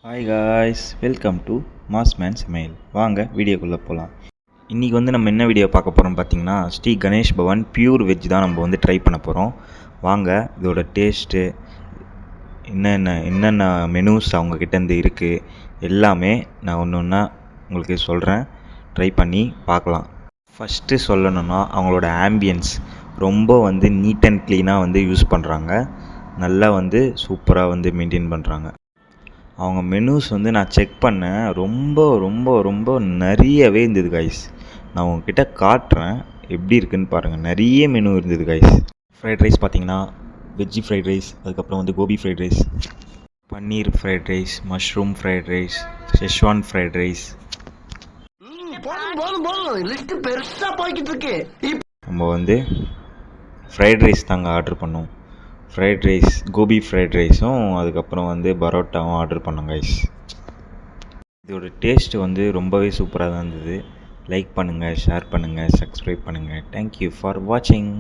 Hi guys, welcome to மாஸ்மேன் சமையல். வாங்க வீடியோக்குள்ளே போகலாம். இன்றைக்கி நம்ம என்ன வீடியோ பார்க்க போகிறோம் பார்த்தீங்கன்னா, ஸ்ரீ கணேஷ் பவன் பியூர் வெஜ் தான் நம்ம ட்ரை பண்ண போகிறோம். வாங்க இதோட டேஸ்ட்டு என்னென்ன மெனூஸ் அவங்கக்கிட்டேருந்து இருக்குது எல்லாமே நான் ஒன்று ஒன்றா உங்களுக்கு சொல்கிறேன். ட்ரை பண்ணி பார்க்கலாம். ஃபஸ்ட்டு சொல்லணுன்னா அவங்களோட ஆம்பியன்ஸ் ரொம்ப நீட் அண்ட் க்ளீனாக யூஸ் பண்ணுறாங்க. நல்லா சூப்பராக மெயின்டைன் பண்ணுறாங்க. அவங்க மெனூஸ் நான் செக் பண்ணேன். ரொம்ப ரொம்ப ரொம்ப நிறையவே இருந்தது காய்ஸ். நான் உங்ககிட்ட காட்டுறேன் எப்படி இருக்குதுன்னு பாருங்கள். நிறைய மெனு இருந்தது காய்ஸ். ஃப்ரைட் ரைஸ் பார்த்தீங்கன்னா வெஜ்ஜி ஃப்ரைட் ரைஸ், அதுக்கப்புறம் gobi fried rice, paneer fried rice, mushroom fried rice, schezwan fried rice. நம்ம ஃப்ரைட் ரைஸ் தாங்க ஆர்டர் பண்ணோம். ஃப்ரைட் ரைஸ், கோபி ஃப்ரைட் ரைஸும் அதுக்கப்புறம் பரோட்டாவும் ஆர்டர் பண்ணோம் கைஸ். இதோட டேஸ்ட்டு ரொம்பவே சூப்பராக தான் இருந்தது. லைக் பண்ணுங்கள், ஷேர் பண்ணுங்கள், சப்ஸ்கிரைப் பண்ணுங்கள். தேங்க்யூ ஃபார் வாட்சிங்.